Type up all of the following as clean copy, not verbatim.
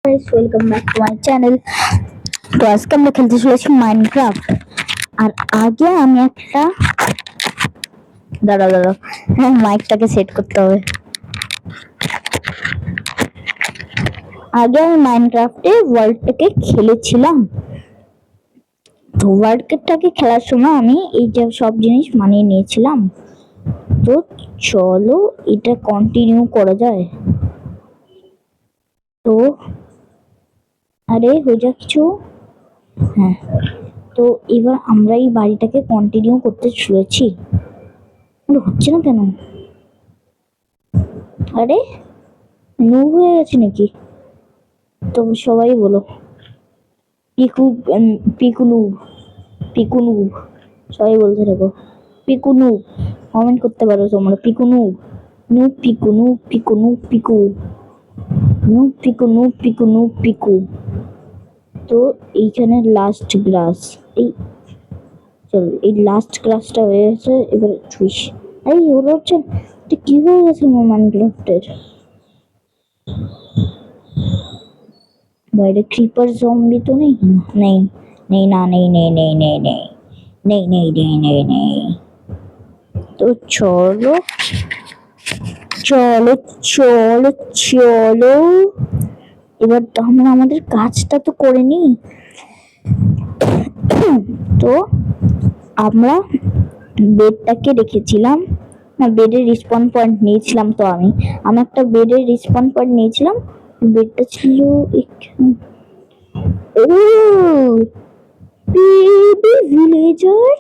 guys, welcome back to my channel. তো আজকে আমরা খেলতে চলেছি মাইনক্রাফট। আর আগে আমি একটা দাঁড়াও হ্যাঁ মাইকটাকে সেট করতে হবে। আগে আমি মাইনক্রাফটে ওয়ার্ল্ডটাকে খেলেছিলাম। তো ওয়ার্ল্ডটাকে খেলার সময় আমি এই যে সব জিনিস মানিয়ে নিয়েছিলাম। তো চলো এটা কন্টিনিউ করা যায়। তো আরে হয়ে যা কিছু। হ্যাঁ, তো এবার আমরা এই বাড়িটাকে কন্টিনিউ করতে চলেছি। হচ্ছে না কেন? আরে নুব হয়ে গেছে নাকি? তো সবাই বলো পিকু পিকুনু পিকুনু সবাই বলতে থাকো পিকুনু। কমেন্ট করতে পারো তোমরা পিকুনু নু পিকুনু পিকুনু পিকু নু পিকুনু পিকুনু পিকু। তো এইখানে লাস্ট গ্রাস, এই চলো এই লাস্ট গ্রাসটা হয়ে গেছে। এবার ছুঁইস এই হলো হচ্ছে এটা কি হয়ে গেছে মাইনক্রাফটের বাইরে ক্রিপার জম্বি তো নেই নেই নেই না নেই নেই নেই নেই নেই নেই নেই নেই নেই নেই। তো চলো চলো চলো চলো এবার আমরা আমাদের কাজটা তো করে নি। তো আমরা বেডটাকে রেখেছিলাম না, বেডের রিসপন পয়েন্ট নিয়েছিলাম। তো আমি একটা বেডের রিসপন পয়েন্ট নিয়েছিলাম। বেডটা ছিল এখানে। ও বেবি ভিলেজার,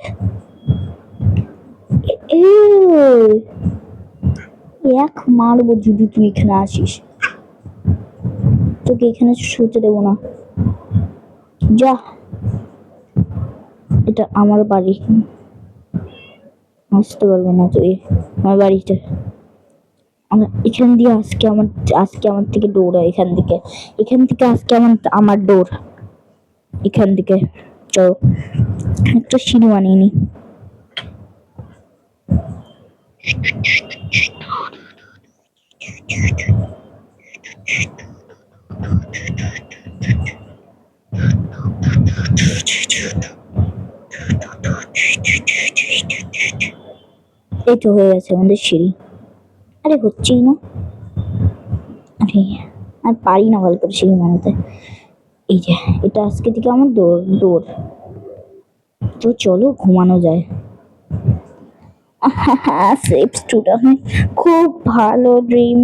এক মারবো যদি তুই এখানে আসিস। তোকে এখানে শুতে দেবো না, যা। এটা আমার বাড়ি, আসতে পারবে না তুই আমার বাড়িতে। এখান দিয়ে আজকে আমার থেকে দৌড়া, এখান থেকে আজকে আমার দৌড় এখান থেকে। চলো একটা সিঁড়ি বানিয়ে নি। এই তো হয়ে গেছে আমাদের সিঁড়ি। আরে হচ্ছেই না, আরে আর পারি না ভালো করে সিঁড়ি বানাতে। এই যে এটা আজকে থেকে আমার দৌড়। তো চলো ঘুমানো যায়। সেফ স্টুডেন্ট, খুব ভালো ড্রিম।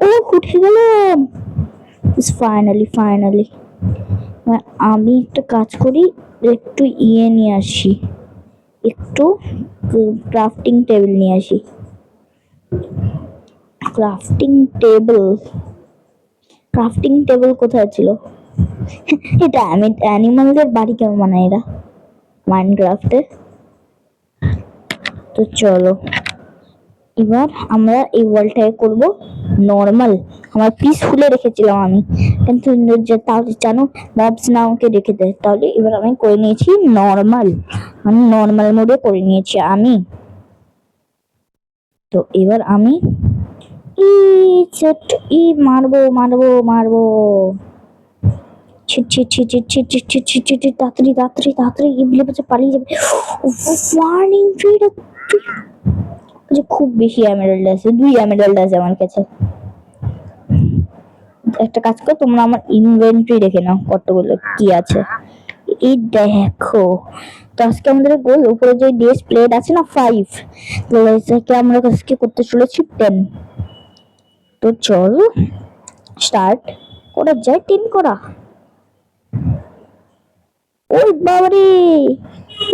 ও উঠে গেলাম ফাইনালি। আমি একটা কাজ করি, একটু নিয়ে আসি, একটু ক্রাফটিং টেবিল নিয়ে আসি। ক্রাফটিং টেবিল কোথায় ছিল? এটা আমি অ্যানিমালদের বাড়ি কেমন বানায় এরা মাইনক্রাফটে। তো চলো এবার আমরা এই ওয়ার্ল্ডটাকে করবো নর্মাল। আমার পিসফুলে রেখেছিলাম আমি, কিন্তু তাহলে জানো মবস না আমাকে রেখে দেয়। তাহলে এবার আমি করে নিয়েছি নর্মাল, আমি নর্মাল মোডে করে নিয়েছি আমি। তো এবার আমি মারবো মারবো মারবো তাড়াতাড়ি ইবলে বাচ্চা পালিয়ে যাবে। ওয়ার্নিং ট্রিটা খুব বেশি এমেরাল্ড আছে, 2 এমেরাল্ড আছে আমার কাছে। একটা কাজ করো, তোমরা আমার ইনভেন্টরি দেখে নাও কতগুলো কি আছে। এই দেখো, তো আজকে আমাদের গোল উপরে যে ডিএস প্লেট আছে না 5, তো এটাকে আমরা আজকে করতে চলেছি 10। তো চলো স্টার্ট করা যায়। 10 করা। ওই বাবারে,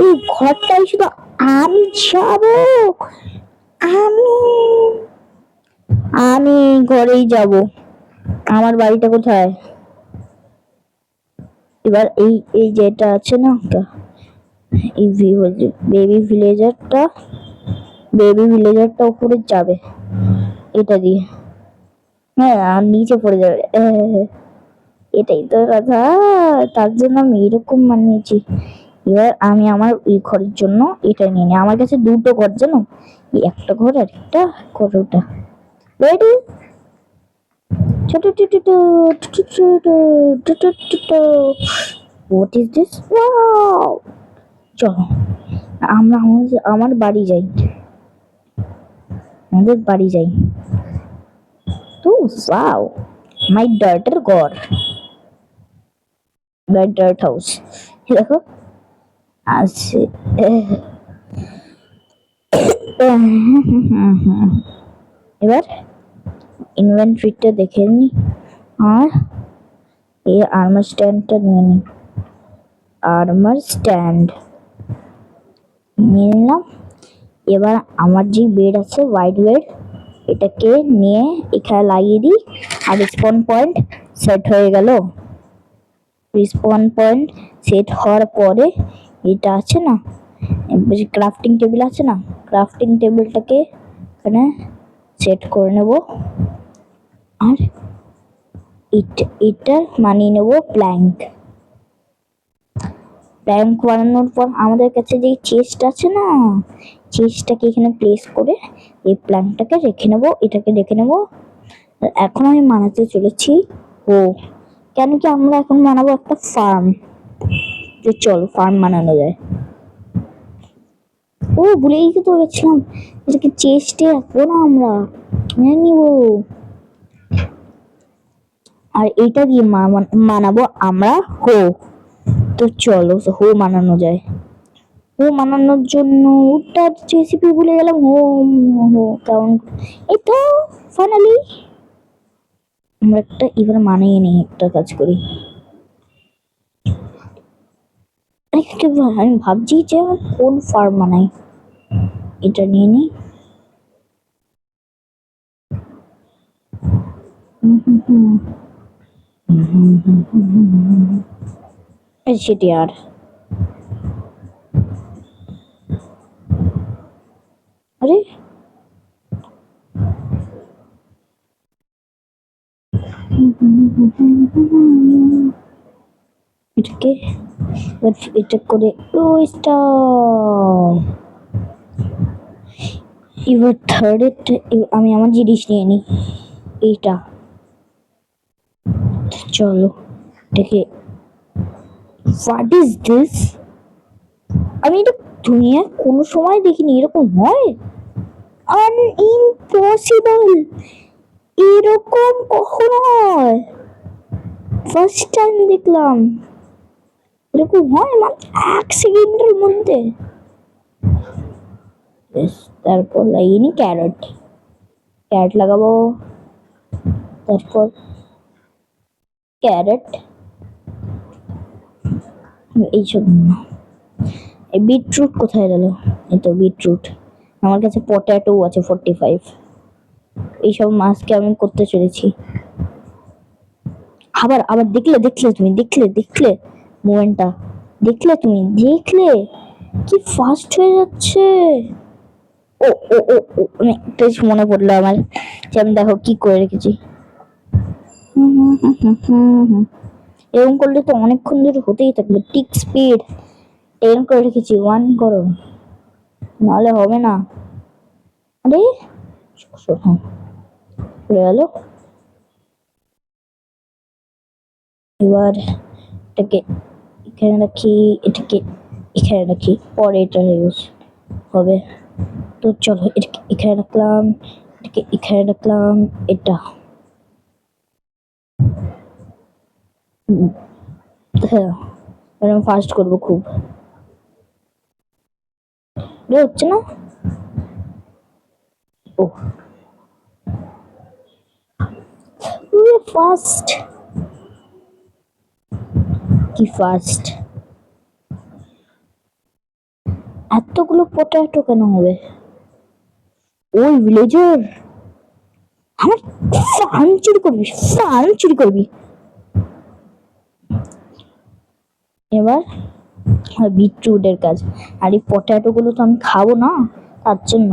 এই ঘরটাই শুধু আমি যাব, আমি ঘরেই যাব। আমার বাড়িটা কোথায়? এবার এই যেটা আছে না, এই বেবি ভিলেজারটা উপরে যাবে এটা দিয়ে। হ্যাঁ আর নিচে পড়ে যাবে, এটাই তো কথা। তার জন্য আমি এরকম বানিয়েছি। এবার আমি আমার ওই ঘরের জন্য এটা নিয়ে নিই। আমার কাছে 2টো ঘর, জানো, একটা ঘর আর একটা ঘর। ওটা ready. What is this? Wow! চলো আমরা আমার বাড়ি যাই, আমাদের বাড়ি যাই। তো ওয়াও, মাই ডটার ঘর, মাই ডার্ট হাউস। দেখো আছে। এবার ইনভেন্টরিটা দেখে নি, আর এই আর্মার স্ট্যান্ডটা নিয়ে নি, আর্মার স্ট্যান্ড নিয়ে নিলাম। এবার আমার যে বেড আছে হোয়াইট বেড, এটাকে নিয়ে এখানে লাগিয়ে দিই, আর রিস্পন পয়েন্ট সেট হয়ে গেল। রিস্পন পয়েন্ট সেট হওয়ার পরে এটা আছে না, ক্রাফটিং টেবিল আছে না, ক্রাফটিং টেবিলটাকে এখানে সেট করে নেব, আর এটা মানিয়ে নেব প্ল্যাঙ্ক। প্ল্যাঙ্ক বানানোর পর আমাদের কাছে যে চেস্ট আছে না, চেস্টটাকে এখানে প্লেস করে এই প্ল্যাঙ্কটাকে রেখে নেব, এটাকে রেখে নেব। এখন আমি বানাতে চলেছি ও, কেন কি আমরা এখন বানাবো একটা ফার্ম। যে চল ফার্ম বানানো যায়। ও ভুলেই তো গেছিলাম, এটাকে চেস্টে রাখবো না, আমরা নিয়ে নিব। আর এটা দিয়ে বানাবো আমরা হো। তো চলো হো বানানো যায়। হো বানানোর জন্য ওটার রেসিপি ভুলে গেলাম। হো হো কারণ এই তো ফাইনালি আমরা একটা এবার মানিয়ে নিই, একটা কাজ করি। আমি ভাবছি যে কোন ফার্ম বানাই, এটা নিয়ে নিই। সেটি আর আরে এটাকে এটা করে এবার থার্ড আমি আমার জিনিস নিয়ে নিই এইটা। চলো এটাকে, হোয়াট ইজ দিস? আমি এটা দুনিয়ায় কোনো সময় দেখিনি, এরকম হয়? ইম্পসিবল, এরকম কখনো হয়? ফার্স্ট টাইম দেখলাম এরকম হয়, মাত্র 1 সেকেন্ডের মধ্যে। তারপর লাগিয়ে নি ক্যারট, ক্যারট লাগাবো, তারপর ক্যারট এইসব। এই বিটরুট কোথায় গেল? এই তো বিটরুট। আমার কাছে পটেটো আছে 45। এইসব মাছকে আমি করতে চলেছি। আবার আবার দেখলে দেখলে তুমি দেখলে দেখলে মোমেন্টটা দেখলে তুমি দেখলে কি ফাস্ট হয়ে যাচ্ছে। ও ও ও ও, আমি একটা জিনিস মনে পড়লো আমার, যে আমি দেখো কি করে রেখেছি। এরকম করলে তো অনেকক্ষণ ধরে হতেই থাকবে। টিক স্পিড 10 করে রেখেছি, 1 করো, নাহলে হবে না। আরে হয়ে গেল। এবার এটাকে এখানে রাখি, এটাকে এখানে রাখি, পরে এটা ইউজ হবে। তো চলো এটাকে এখানে রাখলাম, এটাকে এখানে রাখলাম। এটা হ্যাঁ, আমি ফাস্ট করবো খুব, হচ্ছে না। ও ফাস্ট, কি ফাস্ট! এতগুলো পটেটো কেন হবে? ওই ভিলেজার আমার ফার্ম চুরি করবি, ফার্ম চুরি করবি। এবার বিটরুটের কাজ, আর এই পটেটো গুলো তো আমি খাবো না, তার জন্য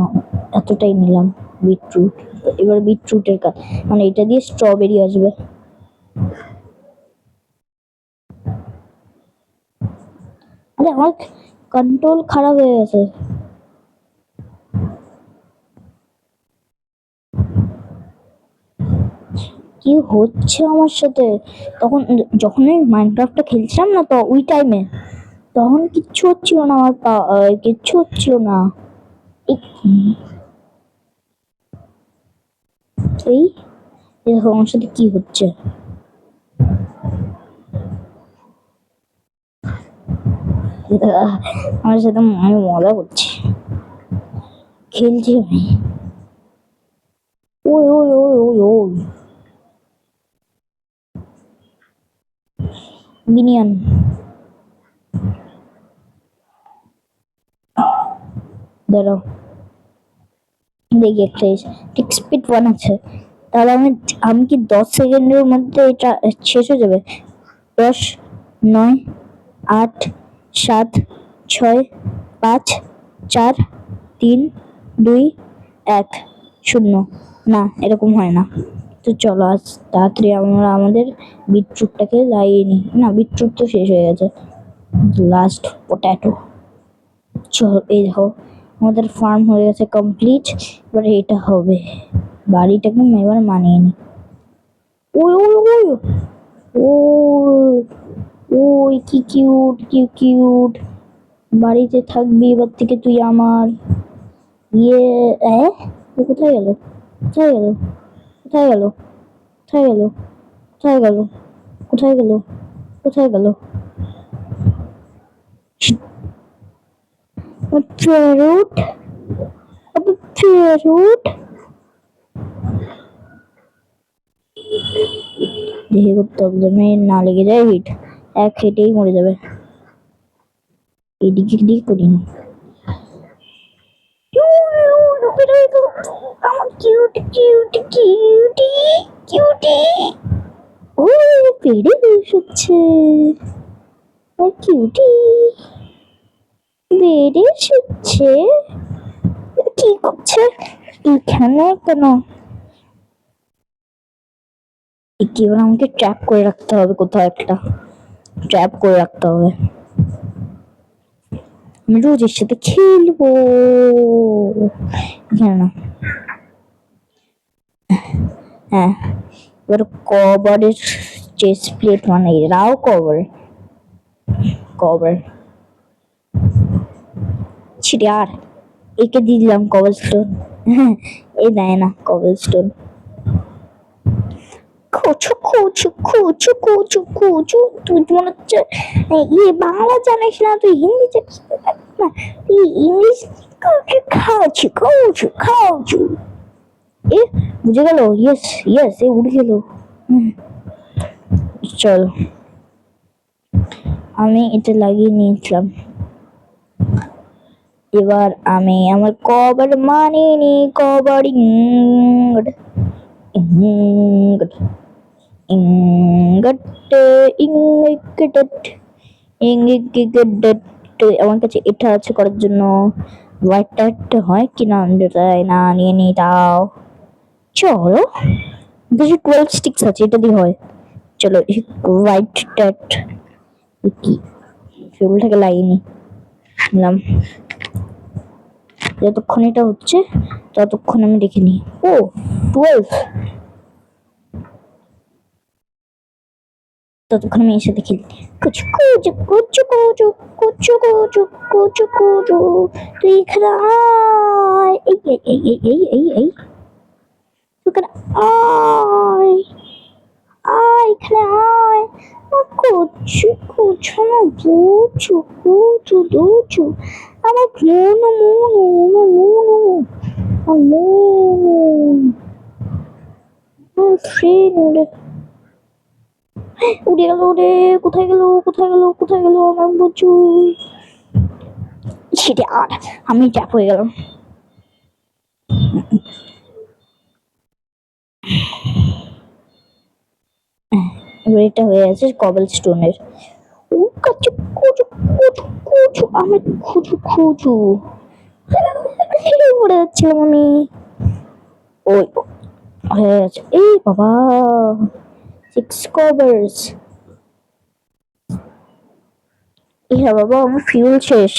এতটাই নিলাম বিটরুট। এবার বিটরুটের কাজ, মানে এটা দিয়ে স্ট্রবেরি আসবে। আরে আমার কন্ট্রোল খারাপ হয়ে গেছে। কি হচ্ছে আমার সাথে? তখন যখন আমি মাইনক্রাফটটা খেলছিলাম না, তো ওই টাইমে তখন কিচ্ছু হচ্ছিল না, আমার কিচ্ছু হচ্ছিল না। এই এই দেখো আমার সাথে কি হচ্ছে। আমার সাথে আমি মজা করছি, খেলছি আমি। ওই ওই ওই ওই ওই বিনিয়ান, দাঁড়াও দেখি একটা ঠিক স্পিড ওয়ান আছে। তাহলে আমি কি 10 সেকেন্ডের মধ্যে এটা শেষ হয়ে যাবে? 10, 9, 8, 7, 6, 5, 4, 3, 2, 1, 0। না, এরকম হয় না। তো চলো আজ তাড়াতাড়ি আমরা আমাদের বিটরুটটাকে লাগিয়ে নিই। না, বিটরুট তো শেষ হয়ে গেছে। Last potato. চলো এই দেখো আমাদের ফার্ম হয়ে গেছে কমপ্লিট। এবারে এটা হবে, বাড়িটাকে এবার মানিয়ে নি। ওই ওই ওই ওই ওই কি কিউট, কি কিউট। বাড়িতে থাকবি এবার থেকে তুই আমার। ইয়ে ও কোথায় গেল? কোথায় গেল? কোথায় গেল? কোথায় গেল? কোথায় গেল? কোথায় গেল? কোথায় গেল? Parrot, parrot. দেখে করতে হবে যেন এর না লেগে যায় হিট। এক হেঁটেই মরে যাবে। এদিকে দিকে করি না। আমার কিউট কিউট কিউটি কিউটি। ও পেড়ে শুচ্ছে, কিউটি বেড়ে শুচ্ছে। কি করছে এখানে কেন? কি এবার আমাকে ট্র্যাপ করে রাখতে হবে, কোথাও একটা ট্র্যাপ করে রাখতে হবে। আমি রোজ এর সাথে খেলবো। এখানে না, হ্যাঁ এবার কভারের চেস্ট প্লেট মানে রাও কভার কভার ছিড়ে আর একে দিয়ে দিলাম কবল স্টোন। এই দেয় না কবল স্টোন। কুচু কুচু কুচু কুচু কুচু, তুই মনে হচ্ছে ইয়ে বাংলা জানিস না, তুই হিন্দি জানিস না, তুই ইংলিশ খাওয়াচ্ছি খাওয়াচ্ছি খাওয়াচ্ছি। এ বুঝে গেল, ইয়েস ইয়েস, এ উঠে গেল। চল আমি এটা লাগিয়ে নিয়েছিলাম। এবার আমি আমার কভার মানিয়ে নি, কভারিং ইঙ্গট ইঙ্গট ইঙ্গট ইঙ্গট। আমার কাছে এটা আছে করার জন্য। হোয়াইট টাইট হয় কিনা তাই না, নিয়ে নি দাও। চলো কিছু 12 স্টিক্স আছে, এটা দিয়ে হয়। চলো হোয়াইট টাইট কি ফিউলটাকে লাগিয়ে নিলাম। যতক্ষণ এটা হচ্ছে ততক্ষণ আমি দেখে নিই। ও 12, ততক্ষণ আমি এর সাথে খেলি। কুচু কুচু কুচু কুচু কুচু কুচু কুচু কুচু, তুই এখানে আয়। এই এই এই এই এই এই এই তুই এখানে আয়, আয় এখানে আয়। কুচু কুচু আমার বুচু কুচু দুচু, আমার মনু মনু মনু আমার মন, আমার ফ্রেন্ড। উড়ে গেল রে, কোথায় গেল কোথায় গেল কোথায় গেল আমার বুচু। সেটা আর আমি ট্যাপ হয়ে গেলাম। এবার এটা হয়ে আছে কবল স্টোনের। ও কাচু কুচু কুচু কুচু, আমি খুচু খুচু উড়ে যাচ্ছিলাম আমি। ওই হয়ে গেছে। এই বাবা 6 কভার্স। হ্যাঁ বাবা আমার ফিউল শেষ।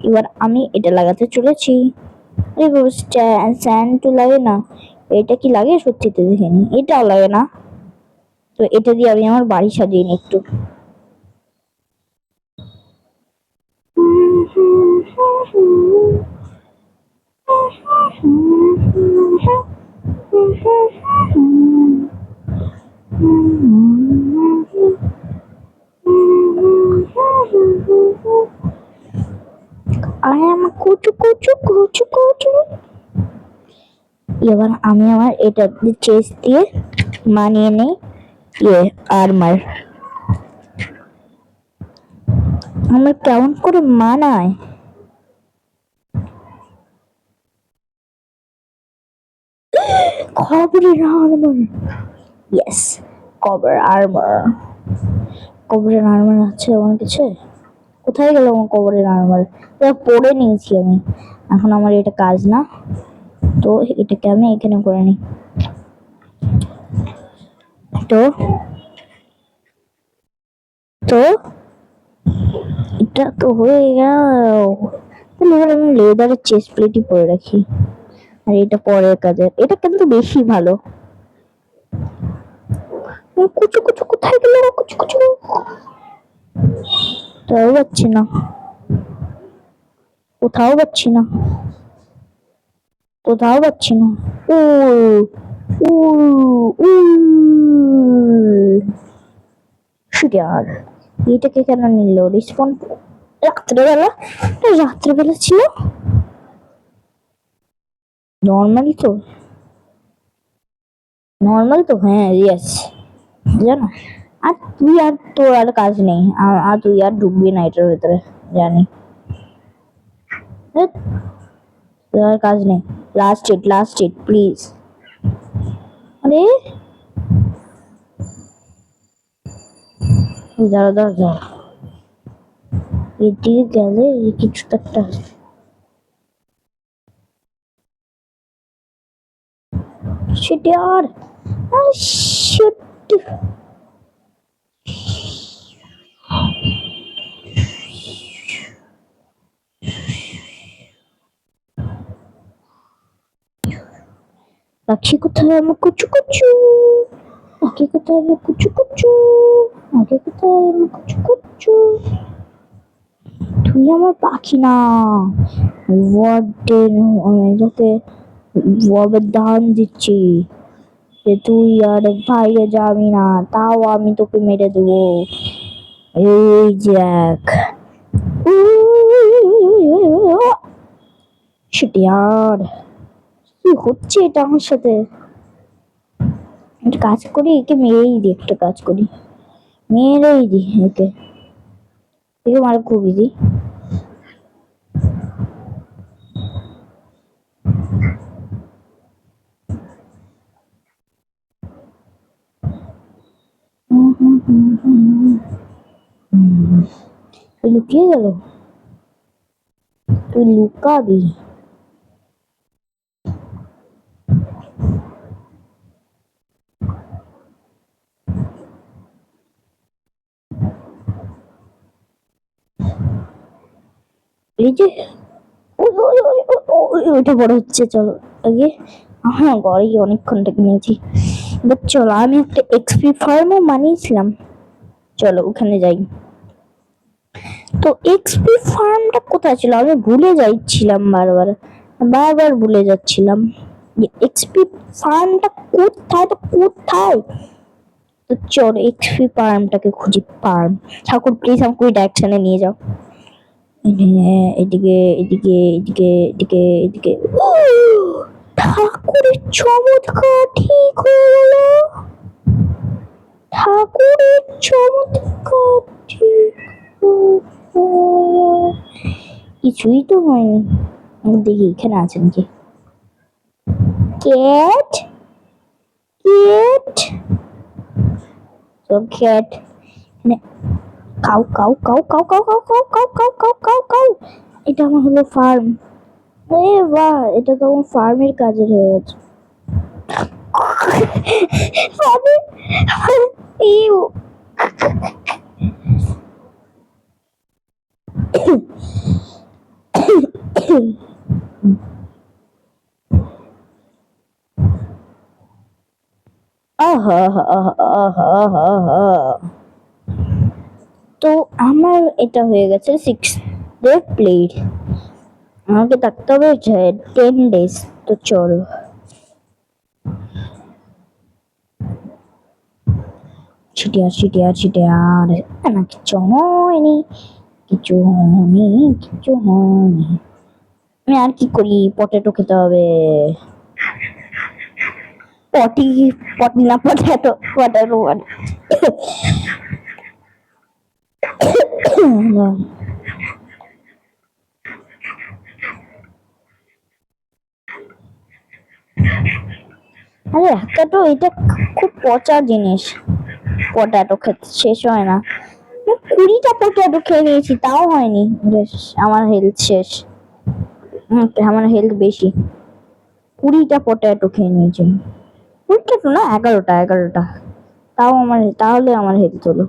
এবার আমি এটা লাগাতে চলেছি। আরে বাবা স্যান্ড তো লাগে না, এটা কি লাগে সত্যিতে দেখিনি, এটাও লাগে না। তো এটা দিয়ে আমি আমার বাড়ি সাজিয়ে নিই একটু। I am কুচু কুচু কুচু কুচু। এবার আমি আমার এটা চেস্ট দিয়ে মানিয়ে নিই আর্মার। আমার কেমন করে মানায়। খবরের আর্মার, ইয়েস, কবরের আর্মার। কবরের আর্মার আছে আমার কাছে। কোথায় গেল আমার কবরের আর্মার? এটা পরে নিয়েছি আমি, এখন আমার এটা কাজ না। তো এটাকে আমি এখানে করে নিই। তো তো এটা তো হয়ে গেল। তাহলে এবার আমি লেদারের চেস্ট প্লেটই পরে রাখি, আর এটা পরের কাজের। এটা কিন্তু বেশি ভালো। কুচু কুচু কোথায় গেল? কুচু কুচু তাও পাচ্ছি না, কোথাও পাচ্ছি না, কোথাও পাচ্ছি না। ও ও ও শিয়ার, এটাকে কেন নিল? রিসপন রাত্রেবেলা, রাত্রেবেলা ছিল। নর্মাল তো, নর্মাল তো, হ্যাঁ ইয়েস। জানো, আর তুই আর তোর আর কাজ নেই, আর তুই আর ঢুকবি না এটার ভেতরে, জানি। ধ্যাৎ, তোর আর কাজ নেই। Last hit please. আরে দাঁড়া দাঁড়া দাঁড়া, এদিকে গেলে কিছু তো একটা সেটি আর সেটি। পাখি কোথায় আমার কুচু কুচু? পাখি কোথায় আমার কুচু কুচু? আগে কোথায় আমার কুচু কুচু? তুই আমার পাখি না, ওয়ার্ডেন। আমি তোকে দান দিচ্ছি যে তুই আর বাইরে যাবি না, তাও আমি তোকে মেরে দেবো। এই দেখ, সেটি আর কি হচ্ছে এটা আমার সাথে? একটা কাজ করি, একে মেরেই দিই, একটা কাজ করি, মেরেই দিই একে, একে মারা খুব ইজি। লুকিয়ে গেল, তুই লুকাবি? এই যে ওইটা বড় হচ্ছে, চলো আগে। হ্যাঁ ঘরে গিয়ে অনেকক্ষণ থেকে নিয়েছি। বাট চলো, আমি একটা এক্সপি ফার্মও বানিয়েছিলাম, চলো ওখানে যাই। তো এক্সপি ফার্মটা কোথায় ছিল? আমি ভুলে যাচ্ছিলাম, বারবার বারবার ভুলে যাচ্ছিলাম এক্সপি ফার্মটা কোথায়, তো কোথায়। তো চলো এক্সপি ফার্মটাকে খুঁজি। ফার্ম, ঠাকুর প্লিজ আমাকে ওই ডাইরেকশনে নিয়ে যাও। এদিকে এদিকে এদিকে এদিকে এদিকে। ঠাকুরের চমৎকার ঠিক হয়ে গেল, ঠাকুরের চমৎকার ঠিক কিছুই তো হয়নি। দেখি এখানে আছে নাকি। ক্যাট ক্যাট, তো cat cow cow cow cow cow cow cow cow cow cow cow cow. এটা আমার হলো ফার্ম। এ বাহ, এটা তো আমার ফার্মের কাজের হয়ে গেছে। ইউ তো আমার এটা হয়ে গেছে 6 ডে প্লেট, আমাকে থাকতে হবে 10 ডেজ। তো চল ছিটিয়ার না, কিচ্ছু হয়নি, কিছু হয়নি, কিছু হয়নি। আমি আর কি করি, পটেটো খেতে হবে। পটি পটি না, পটেটো পটেটো মানে আরে একটা তো এটা খুব পচা জিনিস, পটেটো খেতে শেষ হয় না। 20টা পটেটো খেয়ে নিয়েছি তাও হয়নি, বেশ আমার হেলথ শেষ। আমার হেলথ বেশি, 20টা পটেটো খেয়ে নিয়েছি। 20টা তো না, 11টা। তাহলে আমার হেলথ হলো।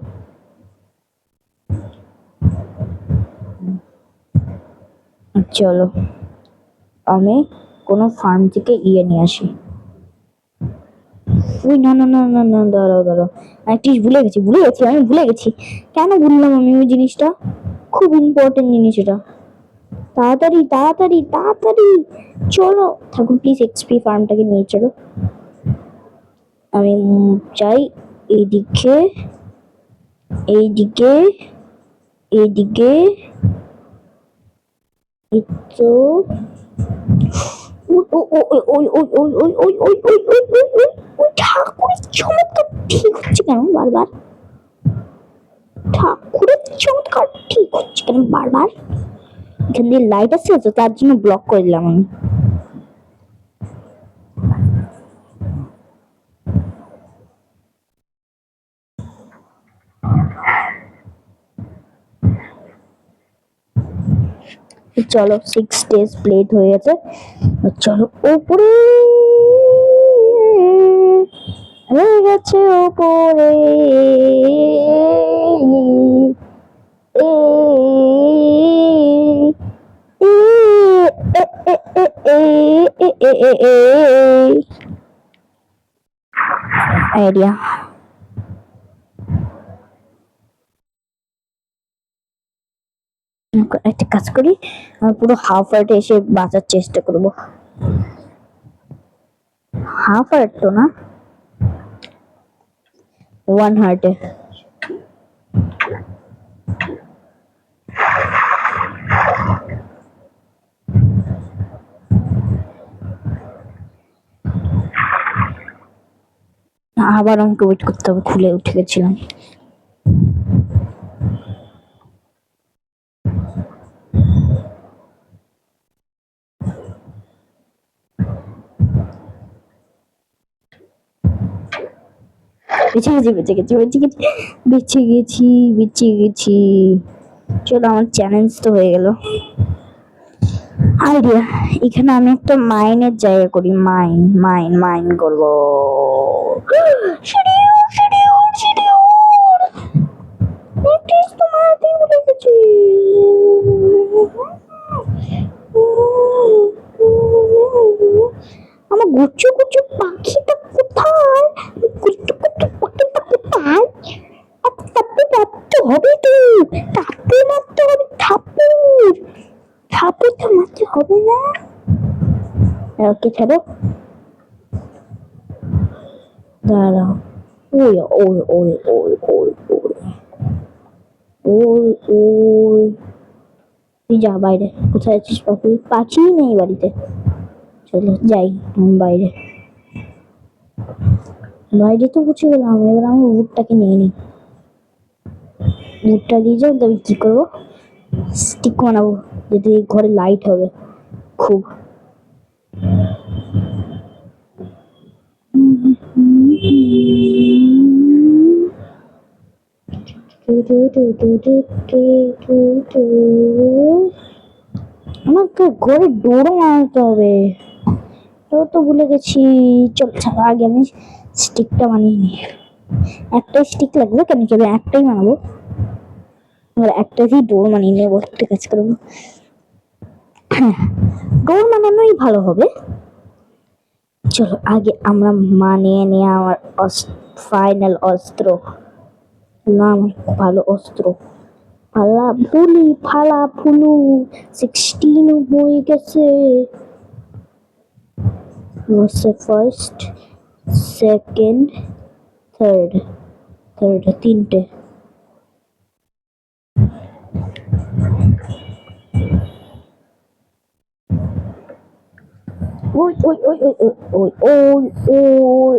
চলো আমি কোনো ফার্ম থেকে নিয়ে আসি। ওই না, দাঁড়াও, একটা ভুলে গেছি, আমি ভুলে গেছি। কেন ভুললাম আমি ওই জিনিসটা? খুব ইম্পর্টেন্ট জিনিস এটা। তাড়াতাড়ি চলো, ঠাকুর প্লিজ এক্সপি ফার্মটাকে নিয়ে চলো। আমি চাই এইদিকে এইদিকে এইদিকে তো ঠাকুরের চমৎকার ঠিক হচ্ছে কেন বারবার? ঠাকুরের চমৎকার ঠিক হচ্ছে কেন বারবার? এখান দিয়ে লাইট আছে তো, তার জন্য ব্লক করে দিলাম আমি। চলো 6 ডেজ প্লেট হয়ে গেছে। চলো ওপরে হয়ে গেছে, ওপরে আইডিয়া। একটা কাজ করি, আমি পুরো হাফ হার্টে এসে বাঁচার চেষ্টা করব। হাফ হার্ট তো না, 1 হার্টে। আবার আমাকে ওয়েট করতে হবে, খুলে উঠে গেছিলাম। বেঁচে গেছি। চলো, আমার চ্যালেঞ্জ তো হয়ে গেল। আইডিয়া, এখানে আমি একটা মাইনের জায়গা করি, মাইন করবো। আমার গুচ্ছ গুচ্ছ পাখিটা কোথায়? গুচ্ছ গুচ্ছ পাখিটা কোথায়? থাপ্পড় হবে তো, থাপ্পড় মারতে হবে, থাপ্পড় তো মারতে হবে না। ওকে ছাড়ো, দাঁড়াও। ওই ওই ওই ওই ওই ওই ওই ওই তুই যা বাইরে। কোথায় আছিস পাখি? পাখি নেই বাড়িতে। চলো যাই বাইরে। বাইরে তো পৌঁছে গেলাম, এবার আমি উটটাকে নিয়ে নিই। উটটা দিয়ে যাও, তবে কি করবো? স্টিক বানাবো, যাতে ঘরে লাইট হবে খুব। আমাকে ঘরে ডোরও বানাতে হবে, এটাও তো ভুলে গেছি। চল ছাড়া, আগে আমি স্টিকটা বানিয়ে নিই। একটাই স্টিক লাগবে কেন কি, একটাই বানাবো। একটা দিয়ে ডোর বানিয়ে নেবো, একটা কাজ করবো। ডোর বানানোই ভালো হবে। চলো আগে আমরা মানিয়ে নিয়ে আমার ফাইনাল অস্ত্র নাম, ভালো অস্ত্র। ফালা ফুলি ফালা ফুলু 16 হয়ে গেছে। ফার্স্ট, সেকেন্ড, থার্ড, তিনটে। ওই ওই ওই ওই ওই ওই ওই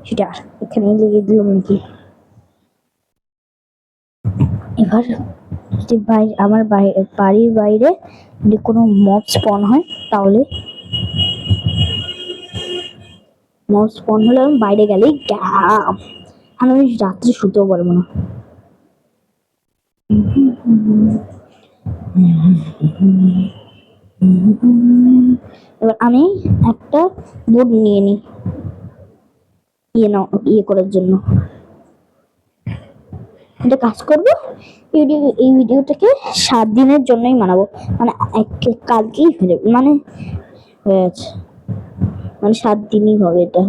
সেটা এখানে লেগে দিলাম নাকি? এবার যদি আমার বাড়ির বাইরে যদি কোনো মব স্পন হয়, তাহলে মব স্পন হলে আমি বাইরে গেলেই গ্যাপ, আর আমি রাত্রে শুতেও পারবো না। এবার আমি একটা বোর্ড নিয়ে নিই ইয়ে করার জন্য। এটা কাজ করবো। এই ভিডিওটাকে 7 দিনের জন্যই বানাবো, মানে কালকেই হয়ে যাবে, মানে হয়ে আছে, মানে 7 দিনই হবে এটা।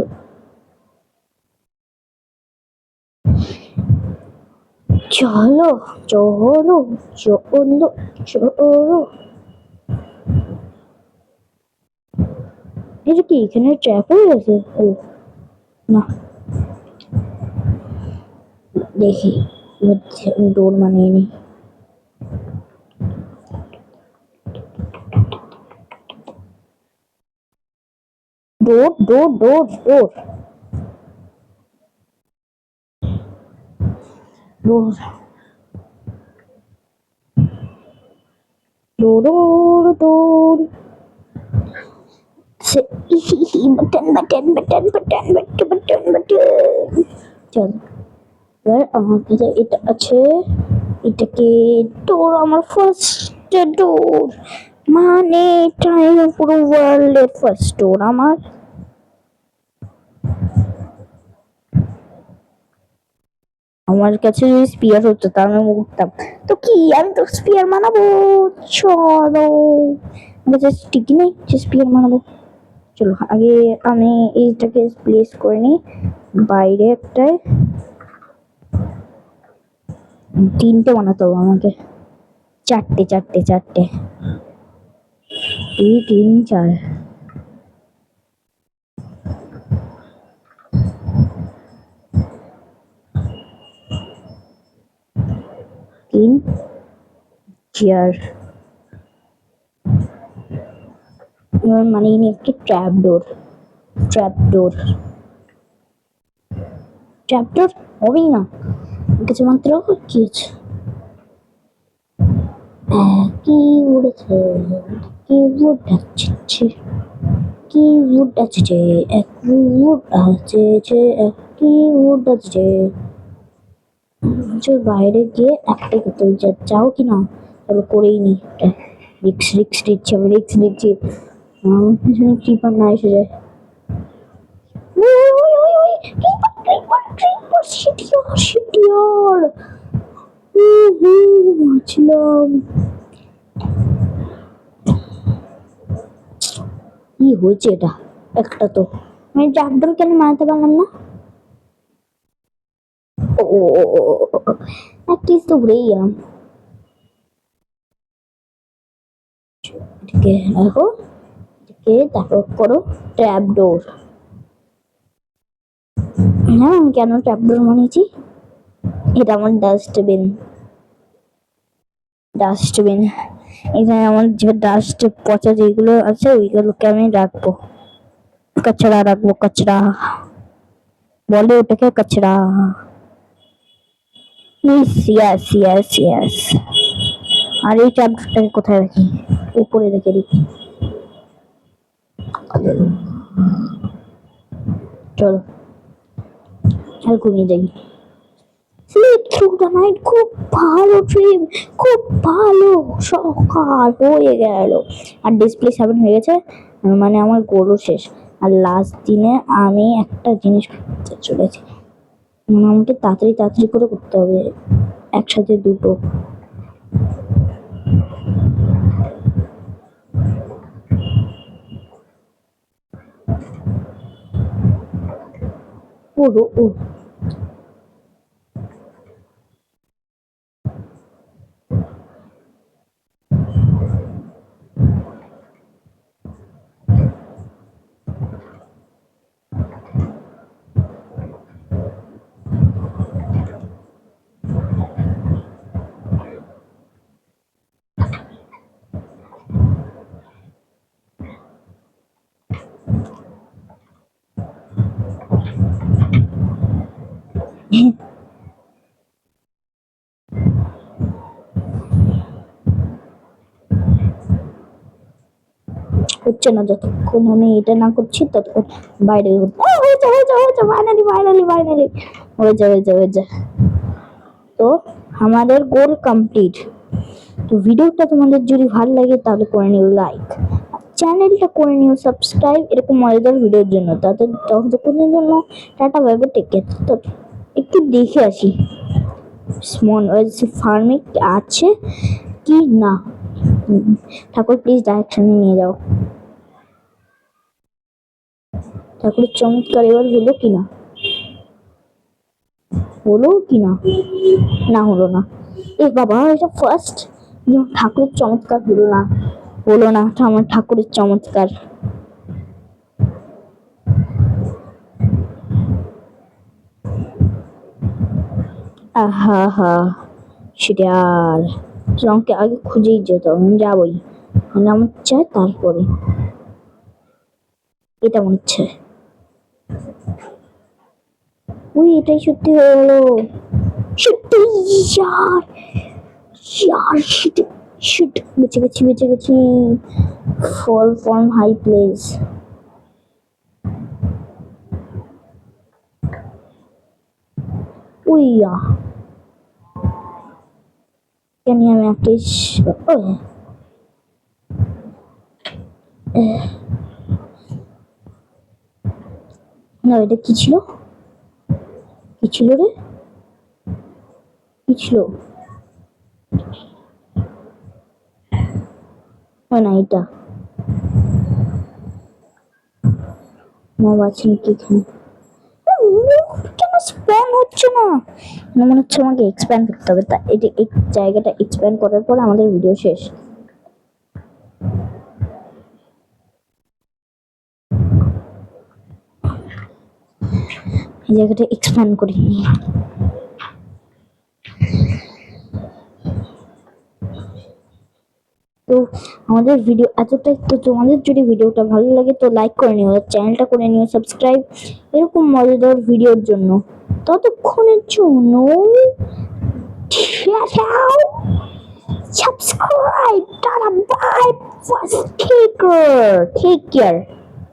চলো চলো চলো চলো। এটা কি এখানে ট্র্যাপ হয়ে গেছে? ও না, দেখি ডোর বানিয়ে নি। Door door door door door door door. Button button button button button button button. চল, এবার আমার কাছে এটা আছে, এটাকে ডোর, আমার ফার্স্ট ডোর, মানে এটাই পুরো ওয়ার্ল্ডের ফার্স্ট ডোর আমার। আমার কাছে যদি স্পিয়ার হতো তাহলে আমি উঠতাম। তো কি, আমি তো স্পিয়ার বানাবো। চলো, আমার কাছে স্টিকি নেই যে স্পিয়ার বানাবো। চলো আগে আমি এইটাকে প্লেস করে নিই বাইরে একটায়। 3টে বানাতে হবে আমাকে, 4টে 4টে 4টে, 2 3 4। তিন চেয়ার, মানে ইনি একটি ট্র্যাপ ডোর। ট্র্যাপ ডোর ট্র্যাপ ডোর হবেই না কিছু মাত্র। কি আছে? কি উড়েছে, কি উড় ডাকছে, কি উড় ডাকছে, এক উড় আছে যে, কি উড় ডাকছে। বাইরে গিয়ে একটাই করতে হবে, যাও কি না তাহলে করেই নি। রিক্স রিক্স দিচ্ছি, আমি রিক্স দিচ্ছি, আমার পিছনে ক্রিপার না এসে যায়। কি হয়েছে এটা? একটা তো আমি ট্রাকডোর কেন মারাতে পারলাম না? ও অ্যাটলিস্ট তো উড়েই গেলাম। এটাকে দেখো, এটাকে তারপর করো ট্র্যাপ ডোর। হ্যাঁ, আমি কেন ট্র্যাপ ডোর বানিয়েছি? এটা আমার ডাস্টবিন। ডাস্টবিন, এখানে আমার যে ডাস্ট পচা যেগুলো আছে ওইগুলোকে আমি রাখবো, কচরা রাখবো, কচরা বলে ওটাকে, কচরা। Yes yes yes. আর এই ট্যাবটাকে কোথায় রাখি? উপরে রেখে দিই। চলো আর ঘুমিয়ে যাই। স্লিপ থ্রু দ্য নাইট, খুব ভালো ড্রিম, খুব ভালো। সকাল হয়ে গেল আর ডিসপ্লে 7 হয়ে গেছে, মানে আমার গোলও শেষ। আর লাস্ট দিনে আমি একটা জিনিস করতে চলেছি, মানে আমাকে তাড়াতাড়ি তাড়াতাড়ি করে করতে হবে, একসাথে দুটো। ও ও হচ্ছে না, যতক্ষণ আমি এটা না করছি ততক্ষণ বাইরে হয়ে যা ফাইনালি ফাইনালি ফাইনালি হয়ে যা। তো আমাদের গোল কমপ্লিট। তো ভিডিওটা তোমাদের যদি ভালো লাগে তাহলে করে নিও লাইক, চ্যানেলটা করে নিও সাবস্ক্রাইব এরকম মজাদার ভিডিওর জন্য। তাদের ততক্ষণের জন্য tata bye bye, take care. তো একটু দেখে আসি স্মল ফার্মে আছে কি না। ঠাকুর প্লিজ ডাইরেকশনে নিয়ে যাও। ঠাকুরের চমৎকার এবার হলো কিনা, হলো কিনা, না হলো না। এ বাবা, এটা ফার্স্ট ঠাকুরের চমৎকার হলো না আমার ঠাকুরের চমৎকার। আহা হা, সেটা আর আমাকে আগে খুঁজেই যেত, আমি যাবই মানে আমার চাই। তারপরে এটা মনে হচ্ছে ওই এটাই সত্যি হয়ে গেলো, সত্যি। ইয়ার ইয়ার শিট শিট, বেঁচে গেছি। ফল ফর্ম হাই প্লেস। উইয়া জানি আমি একটা না, এটা কি ছিল, কি ছিল রে, কি ছিল? না এটা মব আছে নাকি এখানে? কেন স্প্যান হচ্ছে না? মনে হচ্ছে আমাকে এক্সপ্যান্ড করতে হবে। তা এটা এই জায়গাটা এক্সপ্যান্ড করার পর আমাদের ভিডিও শেষ। এই জায়গাটা এক্সপ্যান্ড করি। তো আমাদের ভিডিও এতটাই। তো তোমাদের যদি ভিডিওটা ভালো লাগে তো লাইক করে নিও, চ্যানেলটা করে নিও সাবস্ক্রাইব এরকম মজাদার ভিডিওর জন্য। ততক্ষণের জন্য subscribe, tada, bye, take care.